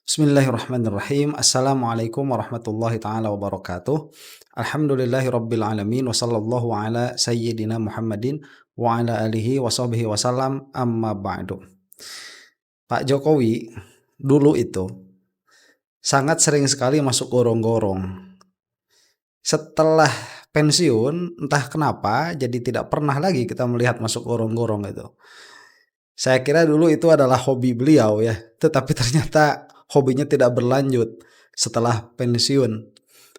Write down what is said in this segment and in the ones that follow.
Bismillahirrahmanirrahim. Assalamualaikum warahmatullahi taala wabarakatuh. Alhamdulillahi rabbil alamin wa sallallahu ala sayyidina Muhammadin wa ala alihi wa sahbihi wasallam amma ba'du. Pak Jokowi dulu itu sangat sering sekali masuk gorong-gorong. Setelah pensiun, entah kenapa jadi tidak pernah lagi kita melihat masuk gorong-gorong itu. Saya kira dulu itu adalah hobi beliau ya, tetapi ternyata hobinya tidak berlanjut setelah pensiun.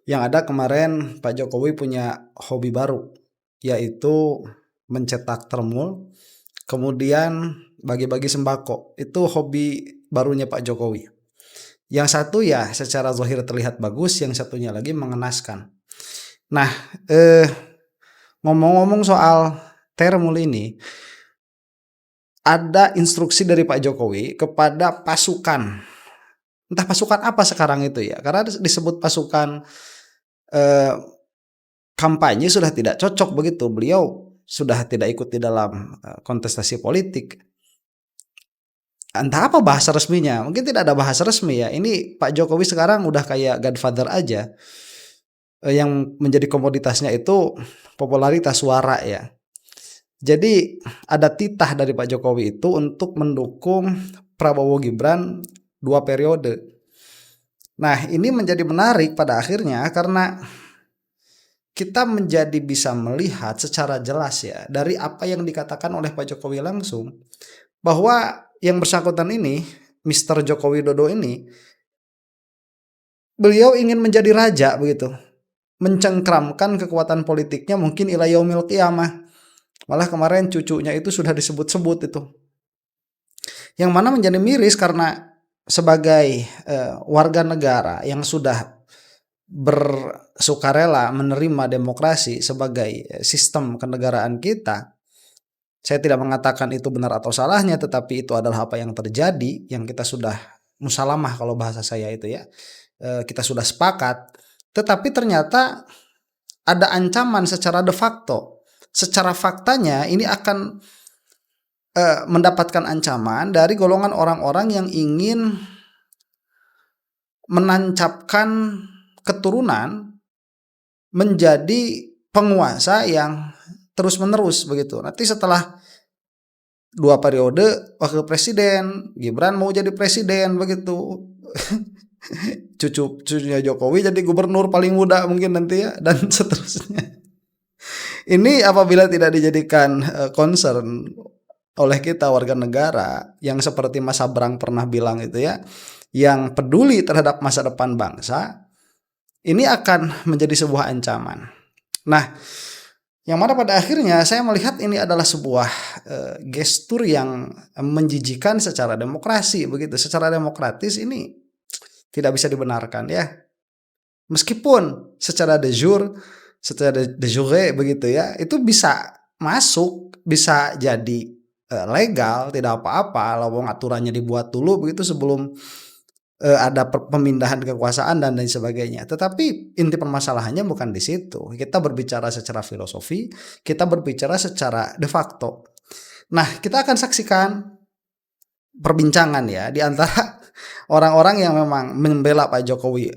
Yang ada kemarin Pak Jokowi punya hobi baru, yaitu mencetak termul, kemudian bagi-bagi sembako. Itu hobi barunya Pak Jokowi. Yang satu ya secara zahir terlihat bagus, yang satunya lagi mengenaskan. Nah, ngomong-ngomong soal termul ini, ada instruksi dari Pak Jokowi kepada pasukan. Entah pasukan apa sekarang itu ya, karena disebut pasukan kampanye sudah tidak cocok begitu. Beliau sudah tidak ikut di dalam kontestasi politik. Entah apa bahasa resminya, mungkin tidak ada bahasa resmi ya. Ini Pak Jokowi sekarang udah kayak Godfather aja. Yang menjadi komoditasnya itu popularitas suara ya. Jadi ada titah dari Pak Jokowi itu untuk mendukung Prabowo Gibran 2 periode. Nah ini menjadi menarik pada akhirnya karena kita menjadi bisa melihat secara jelas ya dari apa yang dikatakan oleh Pak Jokowi langsung, bahwa yang bersangkutan ini, Mr. Joko Widodo ini, beliau ingin menjadi raja begitu, mencengkramkan kekuatan politiknya mungkin ila yaumil qiyamah. Malah kemarin cucunya itu sudah disebut-sebut itu. Yang mana menjadi miris karena sebagai warga negara yang sudah bersukarela menerima demokrasi sebagai sistem kenegaraan kita, saya tidak mengatakan itu benar atau salahnya, tetapi itu adalah apa yang terjadi, yang kita sudah musalamah kalau bahasa saya itu ya, kita sudah sepakat. Tetapi ternyata ada ancaman secara de facto. Secara faktanya ini akan mendapatkan ancaman dari golongan orang-orang yang ingin menancapkan keturunan menjadi penguasa yang terus-menerus begitu. Nanti setelah 2 periode wakil presiden, Gibran mau jadi presiden begitu. Cucunya Jokowi jadi gubernur paling muda mungkin nanti ya, dan seterusnya. Ini apabila tidak dijadikan concern oleh kita warga negara yang seperti Mas Abrang pernah bilang itu ya, yang peduli terhadap masa depan bangsa, ini akan menjadi sebuah ancaman. Nah, yang mana pada akhirnya saya melihat ini adalah sebuah gestur yang menjijikan secara demokrasi begitu, secara demokratis ini tidak bisa dibenarkan ya. Meskipun secara de jure, secara de jure begitu ya, itu bisa masuk, bisa jadi legal, tidak apa-apa. Lawang aturannya dibuat dulu begitu sebelum ada pemindahan kekuasaan dan lain sebagainya. Tetapi inti permasalahannya bukan di situ. Kita berbicara secara filosofi, kita berbicara secara de facto. Nah, kita akan saksikan perbincangan ya di antara orang-orang yang memang membela Pak Jokowi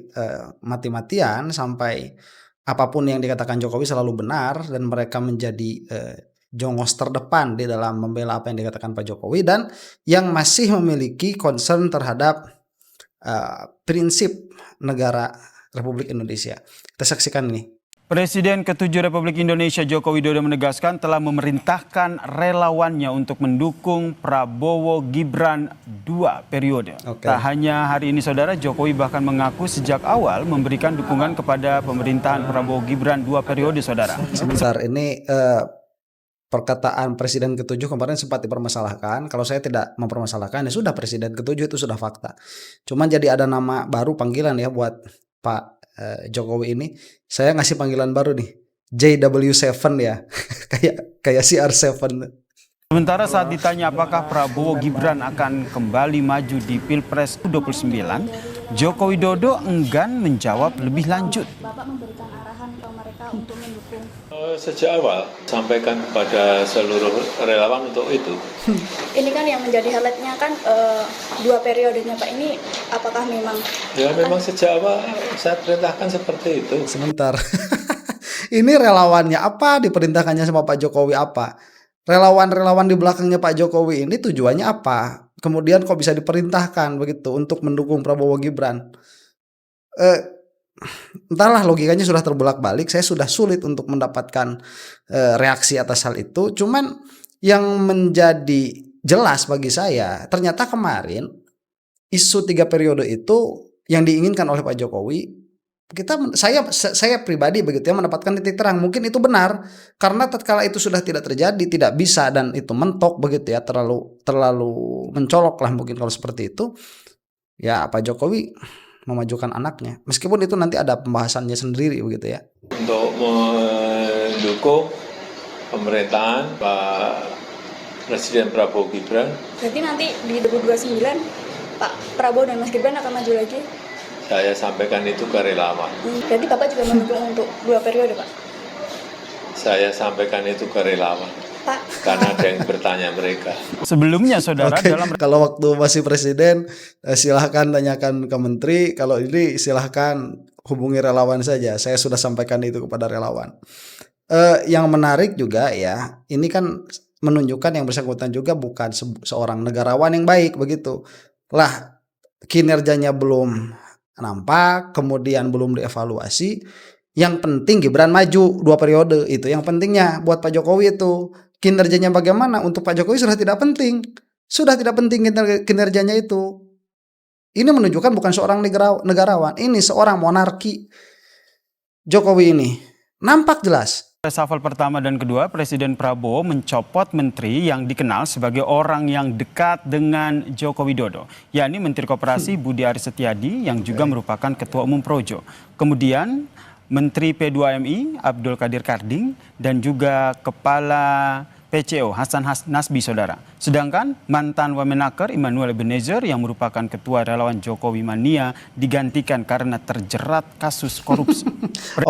mati-matian sampai apapun yang dikatakan Jokowi selalu benar, dan mereka menjadi jongos terdepan di dalam membela apa yang dikatakan Pak Jokowi, dan yang masih memiliki concern terhadap prinsip negara Republik Indonesia. Kita saksikan ini. Presiden ke-7 Republik Indonesia Joko Widodo menegaskan telah memerintahkan relawannya untuk mendukung Prabowo Gibran 2 periode. Tak hanya hari ini saudara, Jokowi bahkan mengaku sejak awal memberikan dukungan kepada pemerintahan Prabowo Gibran 2 periode saudara. Sebentar, ini perkataan Presiden ke-7 kemarin sempat dipermasalahkan. Kalau saya tidak mempermasalahkan, ya sudah Presiden ke-7 itu sudah fakta. Cuman jadi ada nama baru panggilan ya buat Pak Jokowi ini. Saya ngasih panggilan baru nih, JW7 ya. kayak CR7. Sementara saat ditanya apakah Prabowo Gibran akan kembali maju di Pilpres 29, Joko Widodo enggan menjawab lebih lanjut. Bapak memberikan arahan ke mereka untuk mendukung? Sejak awal sampaikan kepada seluruh relawan untuk itu. Ini kan yang menjadi highlightnya kan 2 periodenya Pak, ini apakah memang? Ya memang sejak awal saya perintahkan seperti itu. Sebentar. Ini relawannya apa, diperintahkannya sama Pak Jokowi apa? Relawan-relawan di belakangnya Pak Jokowi ini tujuannya apa? Kemudian kok bisa diperintahkan begitu untuk mendukung Prabowo Gibran? Entahlah, logikanya sudah terbolak-balik. Saya sudah sulit untuk mendapatkan reaksi atas hal itu. Cuman yang menjadi jelas bagi saya, ternyata kemarin isu 3 periode itu yang diinginkan oleh Pak Jokowi, saya pribadi begitu ya mendapatkan titik terang. Mungkin itu benar karena tatkala itu sudah tidak terjadi, tidak bisa, dan itu mentok begitu ya, terlalu mencolok lah mungkin kalau seperti itu. Ya Pak Jokowi memajukan anaknya, meskipun itu nanti ada pembahasannya sendiri begitu ya. Untuk mendukung pemerintahan Pak Presiden Prabowo Gibran. Berarti nanti di 2029 Pak Prabowo dan Mas Gibran akan maju lagi? Saya sampaikan itu ke relawan. Berarti Bapak juga mendukung untuk 2 periode Pak? Saya sampaikan itu ke relawan. Pak, karena ada yang bertanya mereka. Sebelumnya saudara kalau waktu masih presiden silahkan tanyakan ke menteri, kalau ini silahkan hubungi relawan saja. Saya sudah sampaikan itu kepada relawan. Yang menarik juga ya, ini kan menunjukkan yang bersangkutan juga bukan seorang negarawan yang baik begitu. Lah, kinerjanya belum nampak, kemudian belum dievaluasi. Yang penting Gibran maju 2 periode, itu yang pentingnya buat Pak Jokowi itu. Kinerjanya bagaimana untuk Pak Jokowi sudah tidak penting. Sudah tidak penting kinerjanya itu. Ini menunjukkan bukan seorang negarawan, ini seorang monarki. Jokowi ini nampak jelas. Reshuffle pertama dan kedua, Presiden Prabowo mencopot menteri yang dikenal sebagai orang yang dekat dengan Joko Widodo, yakni Menteri Koperasi Budi Aris Setiadi yang juga merupakan Ketua Umum Projo. Kemudian Menteri P2MI Abdul Qadir Karding dan juga Kepala PCO Hasan Nasbi saudara. Sedangkan mantan Wamenaker Immanuel Ebenezer yang merupakan Ketua Relawan Jokowi Mania digantikan karena terjerat kasus korupsi.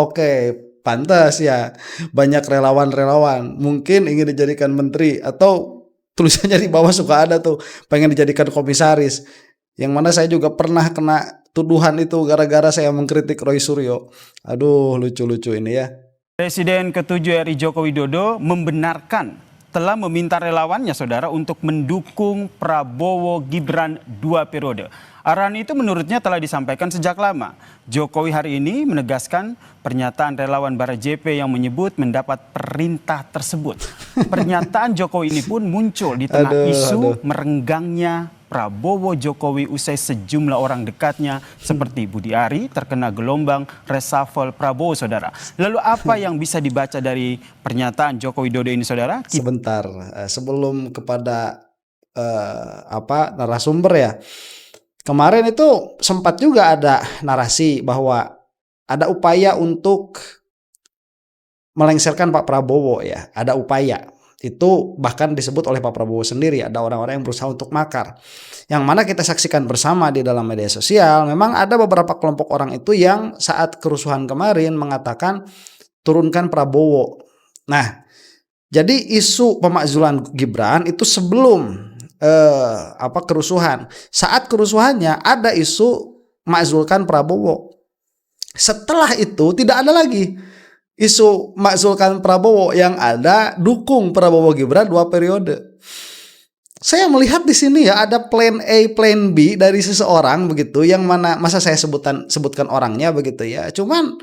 Oke, pantas ya, banyak relawan-relawan mungkin ingin dijadikan menteri, atau tulisannya di bawah suka ada tuh pengen dijadikan komisaris. Yang mana saya juga pernah kena tuduhan itu gara-gara saya mengkritik Roy Suryo. Aduh, lucu-lucu ini ya. Presiden ke-7 RI Joko Widodo membenarkan telah meminta relawannya saudara untuk mendukung Prabowo Gibran 2 periode. Arahan itu menurutnya telah disampaikan sejak lama. Jokowi hari ini menegaskan pernyataan relawan Barat JP yang menyebut mendapat perintah tersebut. Pernyataan Jokowi ini pun muncul di tengah isu merenggangnya Prabowo Jokowi usai sejumlah orang dekatnya seperti Budi Ari terkena gelombang reshuffle Prabowo saudara. Lalu apa yang bisa dibaca dari pernyataan Joko Widodo ini saudara? Sebentar, sebelum kepada narasumber ya. Kemarin itu sempat juga ada narasi bahwa ada upaya untuk melengsarkan Pak Prabowo ya, ada upaya. Itu bahkan disebut oleh Pak Prabowo sendiri, ada orang-orang yang berusaha untuk makar. Yang mana kita saksikan bersama di dalam media sosial, memang ada beberapa kelompok orang itu yang saat kerusuhan kemarin mengatakan turunkan Prabowo. Nah, jadi isu pemakzulan Gibran itu sebelum kerusuhan. Saat kerusuhannya ada isu makzulkan Prabowo. Setelah itu tidak ada lagi isu makzulkan Prabowo, yang ada dukung Prabowo Gibran 2 periode. Saya melihat di sini ya ada plan A, plan B dari seseorang begitu, yang mana masa saya sebutkan orangnya begitu ya. Cuman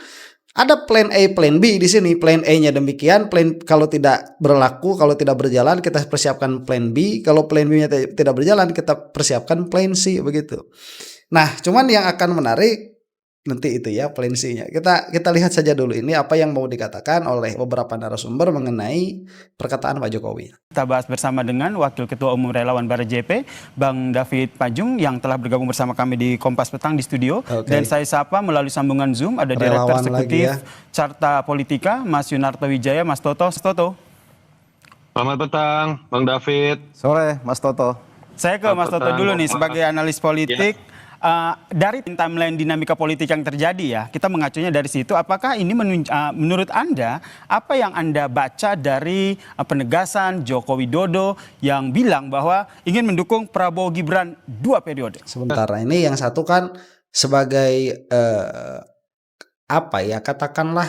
ada plan A, plan B di sini. Plan A-nya demikian, plan kalau tidak berlaku, kalau tidak berjalan kita persiapkan plan B, kalau plan B-nya tidak berjalan kita persiapkan plan C begitu. Nah, cuman yang akan menarik nanti itu ya plan C-nya. Kita lihat saja dulu ini apa yang mau dikatakan oleh beberapa narasumber mengenai perkataan Pak Jokowi. Kita bahas bersama dengan Wakil Ketua Umum Relawan Barat JP, Bang David Pajung yang telah bergabung bersama kami di Kompas Petang di studio. Dan saya sapa melalui sambungan Zoom ada Direktur Eksekutif Carta Politika, Mas Yunarto Wijaya. Mas Toto. Selamat petang, Bang David. Sore, Mas Toto. Saya ke Mas Toto dulu nih sebagai analis politik. Dari timeline dinamika politik yang terjadi ya, kita mengacunya dari situ. Apakah ini menurut Anda, apa yang Anda baca dari penegasan Joko Widodo yang bilang bahwa ingin mendukung Prabowo Gibran 2 periode? Sebentar, ini yang satu kan sebagai apa ya, katakanlah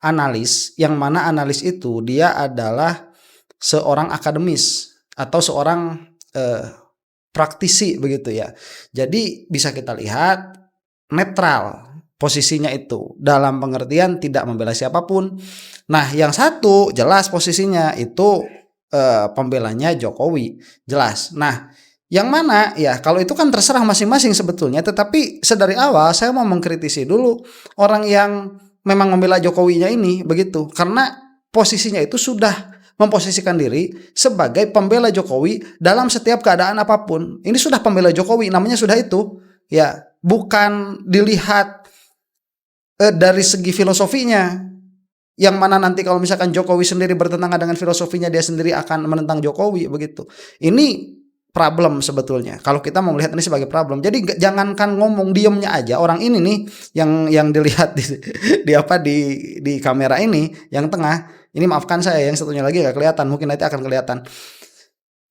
analis, yang mana analis itu dia adalah seorang akademis atau seorang praktisi begitu ya. Jadi bisa kita lihat netral posisinya itu, dalam pengertian tidak membela siapapun. Nah, yang satu jelas posisinya itu pembelanya Jokowi, jelas. Nah, yang mana ya, kalau itu kan terserah masing-masing sebetulnya, tetapi sedari awal saya mau mengkritisi dulu orang yang memang membela Jokowinya ini begitu, karena posisinya itu sudah memposisikan diri sebagai pembela Jokowi dalam setiap keadaan apapun. Ini sudah pembela Jokowi, namanya sudah itu. Ya, bukan dilihat dari segi filosofinya. Yang mana nanti kalau misalkan Jokowi sendiri bertentangan dengan filosofinya, dia sendiri akan menentang Jokowi begitu. Ini problem sebetulnya. Kalau kita mau melihat ini sebagai problem. Jadi jangankan ngomong, diemnya aja. Orang ini nih yang dilihat di kamera ini, yang tengah. Ini maafkan saya, yang satunya lagi nggak kelihatan, mungkin nanti akan kelihatan.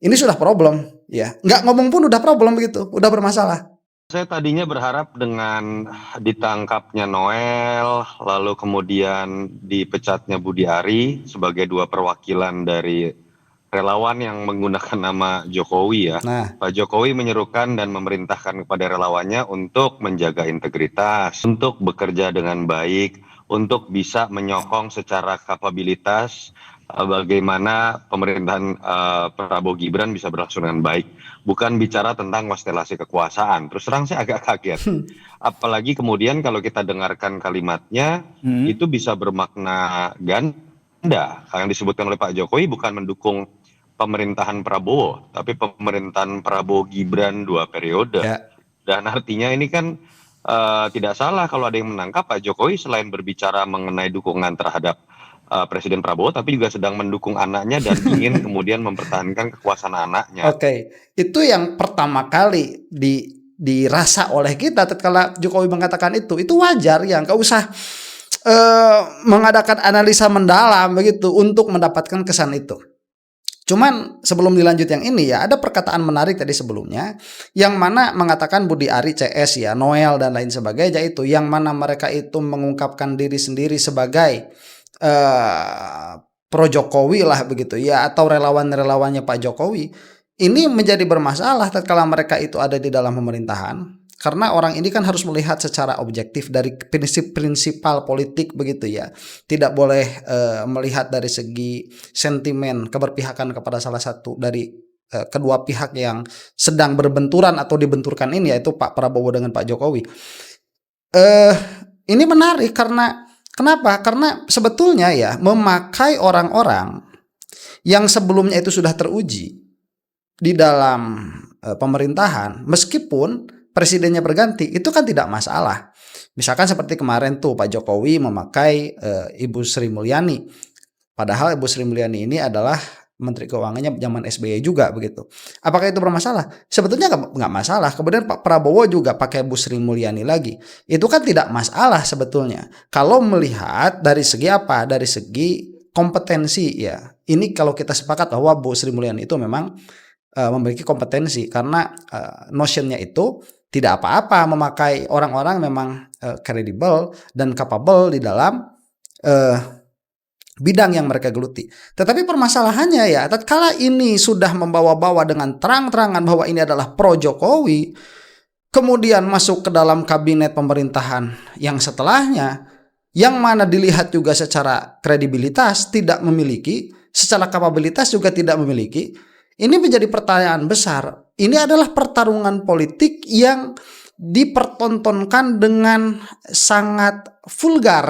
Ini sudah problem, ya. Nggak ngomong pun udah problem begitu, udah bermasalah. Saya tadinya berharap dengan ditangkapnya Noel, lalu kemudian dipecatnya Budi Ari sebagai 2 perwakilan dari relawan yang menggunakan nama Jokowi ya. Nah, Pak Jokowi menyerukan dan memerintahkan kepada relawannya untuk menjaga integritas, untuk bekerja dengan baik, untuk bisa menyokong secara kapabilitas bagaimana pemerintahan Prabowo Gibran bisa berlangsung dengan baik. Bukan bicara tentang konstelasi kekuasaan. Terus terang saya agak kaget. Apalagi kemudian kalau kita dengarkan kalimatnya, itu bisa bermakna ganda. Yang disebutkan oleh Pak Jokowi bukan mendukung pemerintahan Prabowo, tapi pemerintahan Prabowo Gibran 2 periode. ya. Dan artinya ini kan tidak salah kalau ada yang menangkap Pak Jokowi selain berbicara mengenai dukungan terhadap Presiden Prabowo, tapi juga sedang mendukung anaknya dan ingin kemudian mempertahankan kekuasaan anaknya. Oke, itu yang pertama kali dirasa oleh kita tatkala Jokowi mengatakan itu wajar ya, nggak usah mengadakan analisa mendalam begitu untuk mendapatkan kesan itu. Cuman sebelum dilanjut yang ini ya, ada perkataan menarik tadi sebelumnya yang mana mengatakan Budi Ari CS ya, Noel dan lain sebagainya, itu yang mana mereka itu mengungkapkan diri sendiri sebagai pro Jokowi lah begitu ya, atau relawan-relawannya Pak Jokowi. Ini menjadi bermasalah tatkala mereka itu ada di dalam pemerintahan. Karena orang ini kan harus melihat secara objektif dari prinsip-prinsipal politik begitu ya. Tidak boleh melihat dari segi sentimen keberpihakan kepada salah satu dari kedua pihak yang sedang berbenturan atau dibenturkan ini, yaitu Pak Prabowo dengan Pak Jokowi. Ini menarik karena kenapa? Karena sebetulnya ya, memakai orang-orang yang sebelumnya itu sudah teruji di dalam pemerintahan, meskipun presidennya berganti, itu kan tidak masalah. Misalkan seperti kemarin tuh Pak Jokowi memakai Ibu Sri Mulyani, padahal Ibu Sri Mulyani ini adalah Menteri Keuangannya zaman SBY juga begitu. Apakah itu bermasalah? Sebetulnya nggak masalah. Kemudian Pak Prabowo juga pakai Bu Sri Mulyani lagi. Itu kan tidak masalah sebetulnya. Kalau melihat dari segi apa? Dari segi kompetensi ya. Ini kalau kita sepakat bahwa Bu Sri Mulyani itu memang memiliki kompetensi, karena notionnya itu tidak apa-apa memakai orang-orang memang kredibel dan capable di dalam bidang yang mereka geluti. Tetapi permasalahannya ya, tatkala ini sudah membawa-bawa dengan terang-terangan bahwa ini adalah pro Jokowi, kemudian masuk ke dalam kabinet pemerintahan yang setelahnya, yang mana dilihat juga secara kredibilitas tidak memiliki, secara kapabilitas juga tidak memiliki. Ini menjadi pertanyaan besar. Ini adalah pertarungan politik yang dipertontonkan dengan sangat vulgar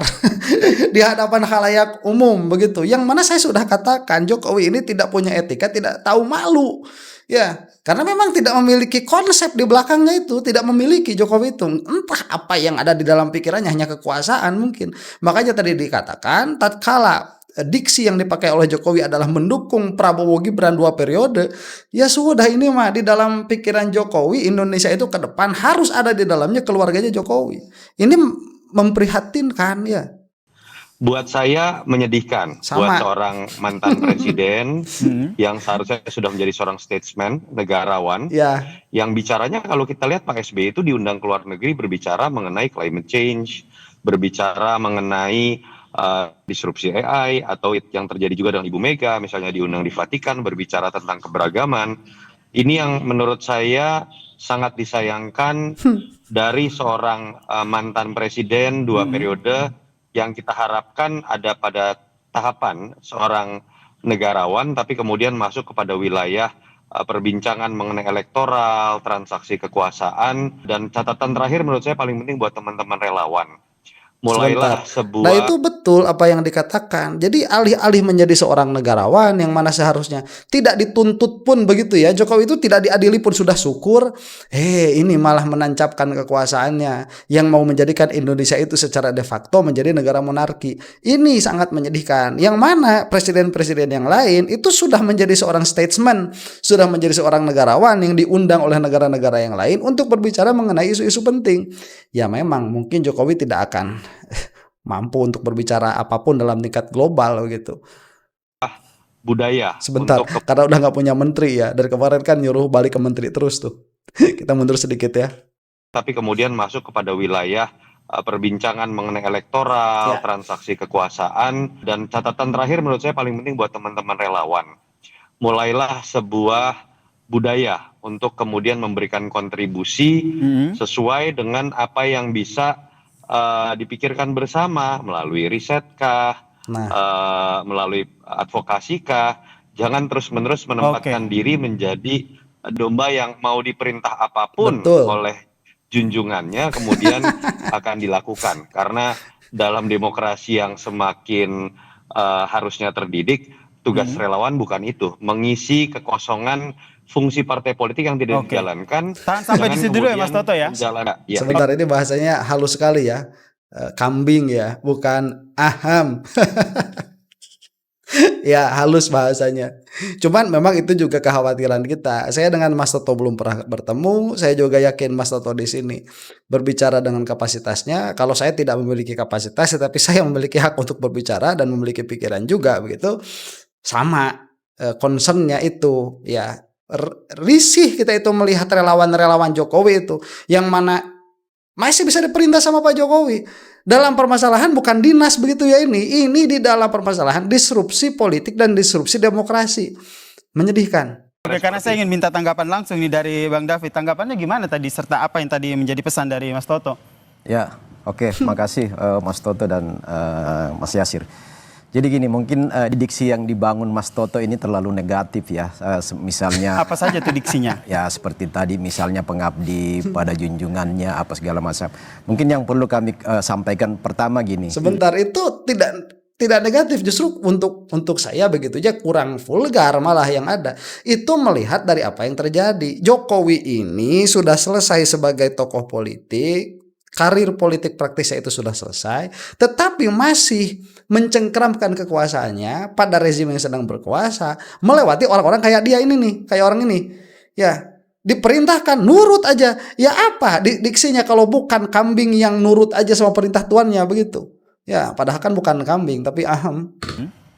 di hadapan khalayak umum begitu. Yang mana saya sudah katakan Jokowi ini tidak punya etika, tidak tahu malu. Ya, karena memang tidak memiliki konsep di belakangnya itu, tidak memiliki Jokowi itu. Entah apa yang ada di dalam pikirannya, hanya kekuasaan mungkin. Makanya tadi dikatakan tatkala diksi yang dipakai oleh Jokowi adalah mendukung Prabowo Gibran 2 periode, ya sudah, ini mah di dalam pikiran Jokowi Indonesia itu ke depan harus ada di dalamnya keluarganya Jokowi. Ini memprihatinkan ya. Buat saya menyedihkan. Sama. Buat seorang mantan presiden yang seharusnya sudah menjadi seorang statesman, negarawan, Ya. yang bicaranya kalau kita lihat Pak SBY itu diundang ke luar negeri berbicara mengenai climate change, berbicara mengenai disrupsi AI, atau yang terjadi juga dengan Ibu Mega, misalnya diundang di Vatikan berbicara tentang keberagaman. Ini yang menurut saya sangat disayangkan dari seorang mantan presiden 2 periode, yang kita harapkan ada pada tahapan seorang negarawan, tapi kemudian masuk kepada wilayah perbincangan mengenai elektoral, transaksi kekuasaan, dan catatan terakhir menurut saya paling penting buat teman-teman relawan. Mulailah sebuah... Nah itu betul apa yang dikatakan. Jadi alih-alih menjadi seorang negarawan yang mana seharusnya tidak dituntut pun begitu ya, Jokowi itu tidak diadili pun sudah syukur. Ini malah menancapkan kekuasaannya yang mau menjadikan Indonesia itu secara de facto menjadi negara monarki. Ini sangat menyedihkan. Yang mana presiden-presiden yang lain itu sudah menjadi seorang statesman, sudah menjadi seorang negarawan yang diundang oleh negara-negara yang lain untuk berbicara mengenai isu-isu penting. Ya memang mungkin Jokowi tidak akan mampu untuk berbicara apapun dalam tingkat global gitu. Budaya. Sebentar, karena udah nggak punya menteri ya. Dari kemarin kan nyuruh balik ke menteri terus tuh. Kita mundur sedikit ya. Tapi kemudian masuk kepada wilayah perbincangan mengenai elektoral, transaksi kekuasaan, dan catatan terakhir menurut saya paling penting buat teman-teman relawan. Mulailah sebuah budaya untuk kemudian memberikan kontribusi sesuai dengan apa yang bisa dipikirkan bersama melalui risetkah, melalui advokasikah. Jangan terus-menerus menempatkan diri menjadi domba yang mau diperintah apapun oleh junjungannya kemudian akan dilakukan. Karena dalam demokrasi yang semakin harusnya terdidik, tugas relawan bukan itu, mengisi kekosongan fungsi partai politik yang tidak dijalankan. Tahan sampai di situ dulu ya Mas Toto ya. Sebentar, ini bahasanya halus sekali ya. Kambing ya, bukan aham. Ya halus bahasanya. Cuman memang itu juga kekhawatiran kita. Saya dengan Mas Toto belum pernah bertemu. Saya juga yakin Mas Toto di sini berbicara dengan kapasitasnya. Kalau saya tidak memiliki kapasitas, tetapi saya memiliki hak untuk berbicara dan memiliki pikiran juga begitu. Sama concernnya itu ya. Risih kita itu melihat relawan-relawan Jokowi itu yang mana masih bisa diperintah sama Pak Jokowi dalam permasalahan bukan dinas begitu ya. Ini di dalam permasalahan disrupsi politik dan disrupsi demokrasi. Menyedihkan. Oke, karena saya ingin minta tanggapan langsung nih dari Bang David. Tanggapannya gimana tadi serta apa yang tadi menjadi pesan dari Mas Toto? Ya, oke, makasih Mas Toto dan Mas Yasir. Jadi gini, mungkin diksi yang dibangun Mas Toto ini terlalu negatif ya. Misalnya apa saja tuh diksinya? Ya seperti tadi misalnya pengabdi pada junjungannya apa segala macam. Mungkin yang perlu kami sampaikan pertama gini. Sebentar, itu tidak negatif, justru untuk saya begitu aja kurang vulgar malah yang ada. Itu melihat dari apa yang terjadi. Jokowi ini sudah selesai sebagai tokoh politik. Karir politik praktisnya itu sudah selesai, tetapi masih mencengkeramkan kekuasaannya pada rezim yang sedang berkuasa, melewati orang-orang kayak dia ini nih, kayak orang ini. Ya, diperintahkan nurut aja. Ya apa diksinya kalau bukan kambing yang nurut aja sama perintah tuannya begitu. Ya, padahal kan bukan kambing tapi aham.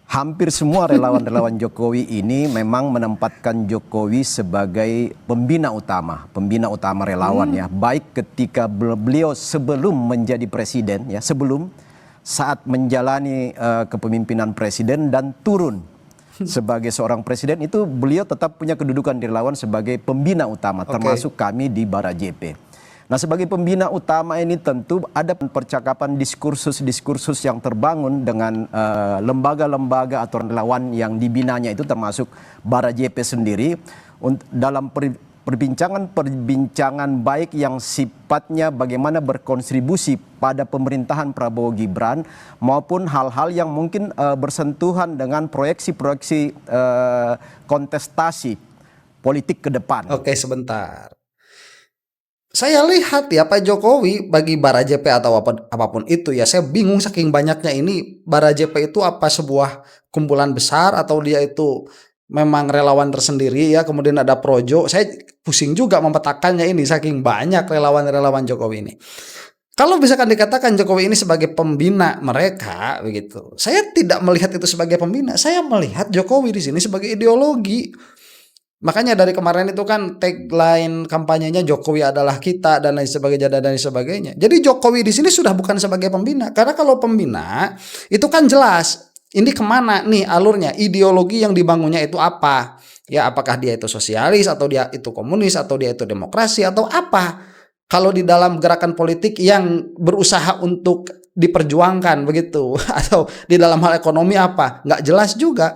Hampir semua relawan-relawan Jokowi ini memang menempatkan Jokowi sebagai pembina utama relawan ya. Baik ketika beliau sebelum menjadi presiden ya, sebelum saat menjalani kepemimpinan presiden dan turun sebagai seorang presiden itu beliau tetap punya kedudukan di relawan sebagai pembina utama, termasuk kami di Bara JP. Nah, sebagai pembina utama ini tentu ada percakapan diskursus yang terbangun dengan lembaga-lembaga atau relawan yang dibinanya itu termasuk Bara JP sendiri dalam perbincangan baik yang sifatnya bagaimana berkontribusi pada pemerintahan Prabowo Gibran maupun hal-hal yang mungkin bersentuhan dengan proyeksi-proyeksi kontestasi politik ke depan. Oke, sebentar. saya lihat ya Pak Jokowi bagi Barajepe atau apapun itu ya, saya bingung saking banyaknya ini. Barajepe itu apa sebuah kumpulan besar atau dia itu memang relawan tersendiri ya, kemudian ada projo. Saya pusing juga memetakannya ini saking banyak relawan-relawan Jokowi ini. Kalau misalkan dikatakan Jokowi ini sebagai pembina mereka begitu, saya tidak melihat itu sebagai pembina. Saya melihat Jokowi di sini sebagai ideologi. Makanya dari kemarin itu kan tagline kampanyenya Jokowi adalah kita dan lain sebagainya dan lain sebagainya. Jadi Jokowi di sini sudah bukan sebagai pembina, karena kalau pembina itu kan jelas ini kemana nih alurnya, ideologi yang dibangunnya itu apa, ya apakah dia itu sosialis atau dia itu komunis atau dia itu demokrasi atau apa. Kalau di dalam gerakan politik yang berusaha untuk diperjuangkan begitu, atau di dalam hal ekonomi apa, nggak jelas juga.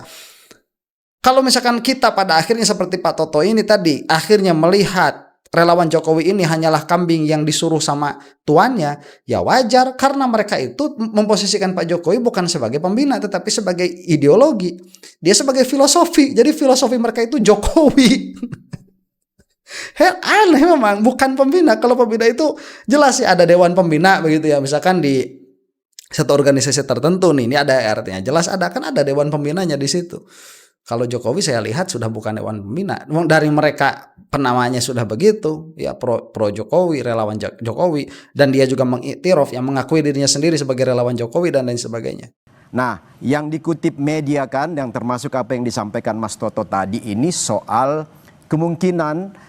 Kalau misalkan kita pada akhirnya seperti Pak Toto ini tadi, akhirnya melihat relawan Jokowi ini hanyalah kambing yang disuruh sama tuannya, ya wajar karena mereka itu memposisikan Pak Jokowi bukan sebagai pembina tetapi sebagai ideologi. Dia sebagai filosofi. Jadi filosofi mereka itu Jokowi. Aneh memang, bukan pembina. Kalau pembina itu jelas sih ada dewan pembina begitu ya. Misalkan di satu organisasi tertentu nih, ini ada RT-nya. Jelas ada, kan ada dewan pembinanya di situ. Kalau Jokowi saya lihat sudah bukan dewan pembina. Dari mereka penamanya sudah begitu, ya pro Jokowi, relawan Jokowi, dan dia juga mengiktiraf yang mengakui dirinya sendiri sebagai relawan Jokowi dan lain sebagainya. Nah, yang dikutip media kan, yang termasuk apa yang disampaikan Mas Toto tadi ini soal kemungkinan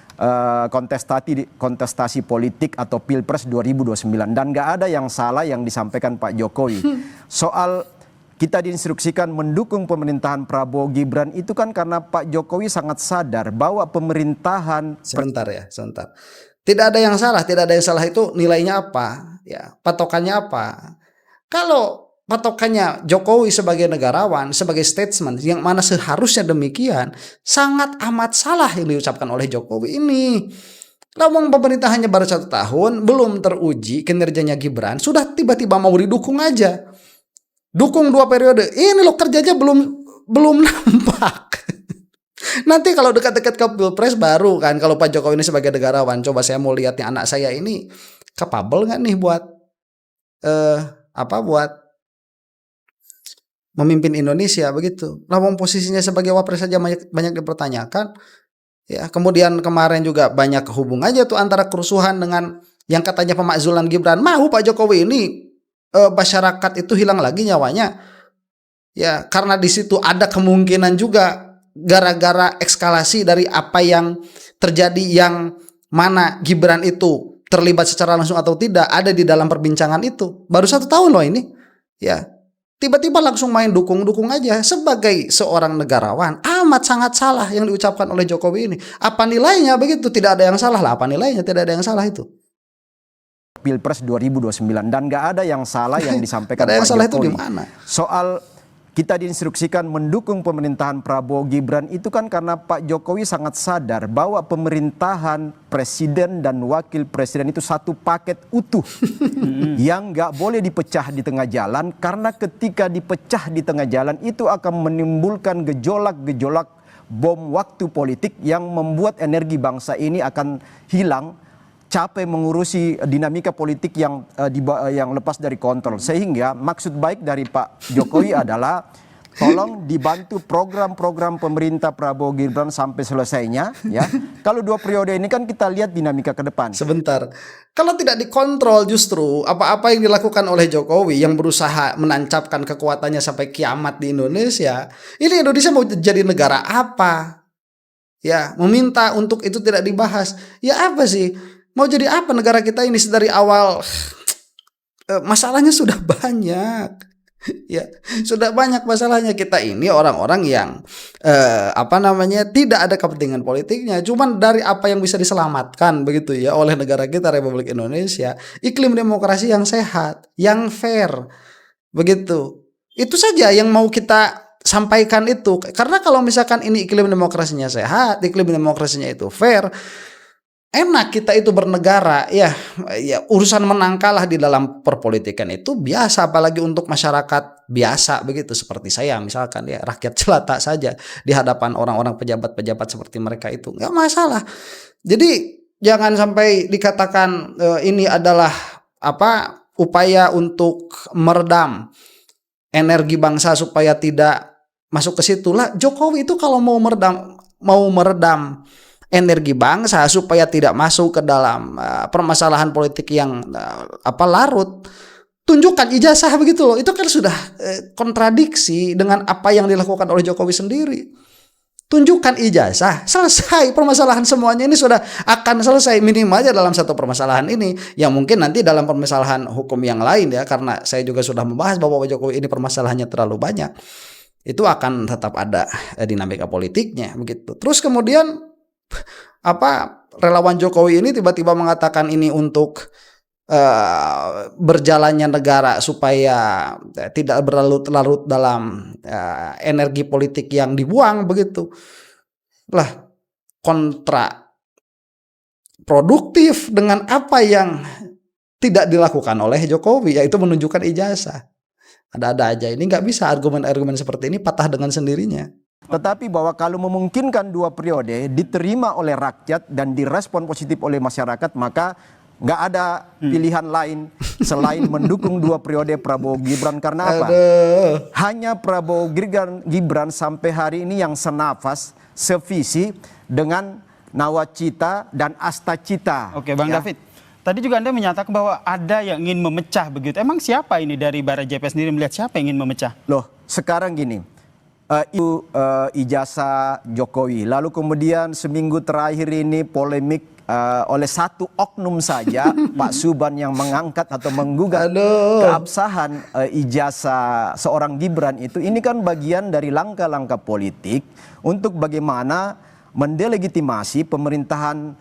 kontestasi politik atau Pilpres 2029, dan nggak ada yang salah yang disampaikan Pak Jokowi soal kita diinstruksikan mendukung pemerintahan Prabowo Gibran itu kan karena Pak Jokowi sangat sadar bahwa pemerintahan sebentar. Tidak ada yang salah, itu nilainya apa? Ya, patokannya apa? Kalau patokannya Jokowi sebagai negarawan, sebagai statesman yang mana seharusnya demikian, sangat amat salah yang diucapkan oleh Jokowi ini. Lawang pemerintahannya baru 1 tahun, belum teruji kinerjanya Gibran, sudah tiba-tiba mau didukung aja. Dukung 2 periode. Ini loh kerjanya belum nampak. Nanti kalau dekat-dekat ke Pilpres baru kan, kalau Pak Jokowi ini sebagai negarawan, coba saya mau lihat nih anak saya ini capable nggak nih buat buat memimpin Indonesia begitu. Lawang posisinya sebagai wapres saja banyak dipertanyakan. Ya, kemudian kemarin juga banyak hubungan aja tuh antara kerusuhan dengan yang katanya pemakzulan Gibran. Mau Pak Jokowi ini masyarakat itu hilang lagi nyawanya. Ya, karena di situ ada kemungkinan juga gara-gara eskalasi dari apa yang terjadi, yang mana Gibran itu terlibat secara langsung atau tidak ada di dalam perbincangan itu. Baru 1 tahun loh ini. Ya, tiba-tiba langsung main dukung aja sebagai seorang negarawan. Amat sangat salah yang diucapkan oleh Jokowi ini. Apa nilainya begitu? Tidak ada yang salah lah. Apa nilainya? Tidak ada yang salah itu. Pilpres 2029, dan nggak ada yang salah yang disampaikan Pak Jokowi. Itu di mana? Soal kita diinstruksikan mendukung pemerintahan Prabowo Gibran itu kan karena Pak Jokowi sangat sadar bahwa pemerintahan presiden dan wakil presiden itu satu paket utuh yang nggak boleh dipecah di tengah jalan, karena ketika dipecah di tengah jalan itu akan menimbulkan gejolak-gejolak bom waktu politik yang membuat energi bangsa ini akan hilang, capek mengurusi dinamika politik yang lepas dari kontrol. Sehingga maksud baik dari Pak Jokowi adalah tolong dibantu program-program pemerintah Prabowo Gibran sampai selesainya ya. Kalau 2 periode ini kan kita lihat dinamika ke depan. Sebentar. Kalau tidak dikontrol, justru apa-apa yang dilakukan oleh Jokowi yang berusaha menancapkan kekuatannya sampai kiamat di Indonesia, ini Indonesia mau jadi negara apa? Ya, meminta untuk itu tidak dibahas. Ya apa sih? Mau jadi apa negara kita ini dari awal? Masalahnya sudah banyak. Ya, sudah banyak masalahnya. Kita ini orang-orang yang tidak ada kepentingan politiknya. Cuman dari apa yang bisa diselamatkan begitu ya oleh negara kita Republik Indonesia, iklim demokrasi yang sehat, yang fair. Begitu. Itu saja yang mau kita sampaikan itu. Karena kalau misalkan ini iklim demokrasinya sehat, iklim demokrasinya itu fair, enak kita itu bernegara. Ya urusan menang kalah di dalam perpolitikan itu biasa, apalagi untuk masyarakat biasa begitu seperti saya misalkan ya, rakyat jelata saja di hadapan orang-orang pejabat-pejabat seperti mereka itu nggak masalah. Jadi jangan sampai dikatakan ini adalah upaya untuk meredam energi bangsa supaya tidak masuk ke situ. Lah Jokowi itu kalau mau meredam energi bangsa supaya tidak masuk ke dalam permasalahan politik yang larut, tunjukkan ijazah begitu loh. Itu kan sudah kontradiksi dengan apa yang dilakukan oleh Jokowi sendiri. Tunjukkan ijazah, selesai permasalahan semuanya ini sudah akan selesai minimalnya dalam satu permasalahan ini, yang mungkin nanti dalam permasalahan hukum yang lain ya, karena saya juga sudah membahas bahwa Jokowi ini permasalahannya terlalu banyak, itu akan tetap ada dinamika politiknya begitu. Terus kemudian relawan Jokowi ini tiba-tiba mengatakan ini untuk berjalannya negara supaya tidak berlarut-larut dalam energi politik yang dibuang begitu. Lah kontra produktif dengan apa yang tidak dilakukan oleh Jokowi, yaitu menunjukkan ijazah. Ada-ada aja, ini nggak bisa argumen-argumen seperti ini patah dengan sendirinya. Tetapi bahwa kalau memungkinkan 2 periode diterima oleh rakyat dan direspon positif oleh masyarakat, maka nggak ada pilihan lain selain mendukung 2 periode Prabowo Gibran. Karena apa? Hanya Prabowo Gibran sampai hari ini yang senafas, sevisi dengan nawacita dan astacita. Oke, Bang David. Tadi juga Anda menyatakan bahwa ada yang ingin memecah begitu. Emang siapa ini dari Barajp sendiri melihat siapa yang ingin memecah? Loh, sekarang gini. Itu ijazah Jokowi. Lalu kemudian seminggu terakhir ini polemik oleh satu oknum saja, Pak Suban, yang mengangkat atau menggugat keabsahan ijazah seorang Gibran itu. Ini kan bagian dari langkah-langkah politik untuk bagaimana mendelegitimasi pemerintahan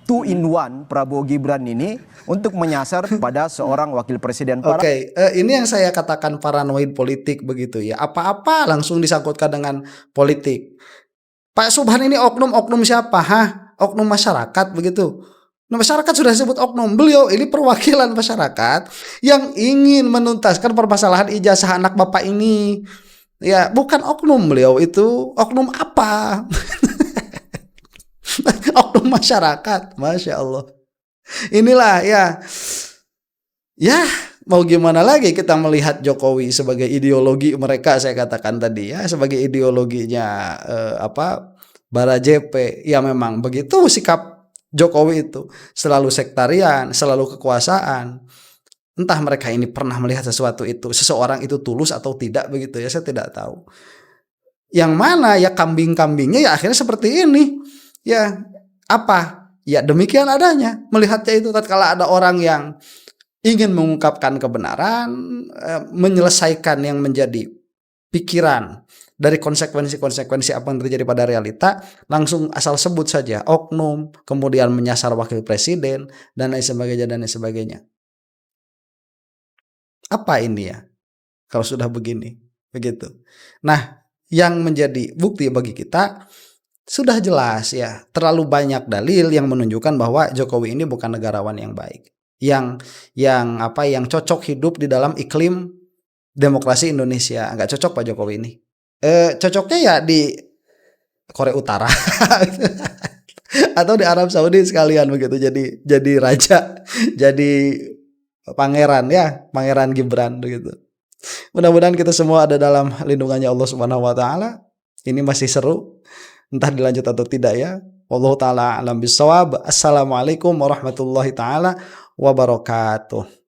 2-in-1 Prabowo Gibran ini untuk menyasar pada seorang wakil presiden. Oke, ini yang saya katakan paranoid politik begitu ya. Apa-apa langsung disangkutkan dengan politik. Pak Subhan ini oknum siapa? Oknum masyarakat begitu. Nah, masyarakat sudah disebut oknum. Beliau ini perwakilan masyarakat yang ingin menuntaskan permasalahan ijazah anak bapak ini. Ya, bukan oknum beliau itu. Oknum apa? Oknum masyarakat. Masya Allah. Inilah ya mau gimana lagi kita melihat Jokowi sebagai ideologi mereka, saya katakan tadi ya, sebagai ideologinya Barajp. Ya memang begitu sikap Jokowi itu, selalu sektarian, selalu kekuasaan. Entah mereka ini pernah melihat seseorang itu tulus atau tidak begitu ya, saya tidak tahu. Yang mana ya kambing-kambingnya ya akhirnya seperti ini. Ya ya demikian adanya. Melihatnya itu tatkala ada orang yang ingin mengungkapkan kebenaran, menyelesaikan yang menjadi pikiran dari konsekuensi-konsekuensi apa yang terjadi pada realita, langsung asal sebut saja oknum, kemudian menyasar wakil presiden dan lain sebagainya. Apa ini ya? Kalau sudah begini, begitu. Nah, yang menjadi bukti bagi kita sudah jelas ya, terlalu banyak dalil yang menunjukkan bahwa Jokowi ini bukan negarawan yang baik, yang cocok hidup di dalam iklim demokrasi Indonesia. Nggak cocok Pak Jokowi ini. Cocoknya ya di Korea Utara atau di Arab Saudi sekalian begitu, jadi raja, jadi pangeran Gibran begitu. Mudah-mudahan kita semua ada dalam lindungannya Allah Subhanahu wa taala. Ini masih seru, entah dilanjut atau tidak ya. Wallahu taala alam bisawab. Assalamualaikum warahmatullahi taala wabarakatuh.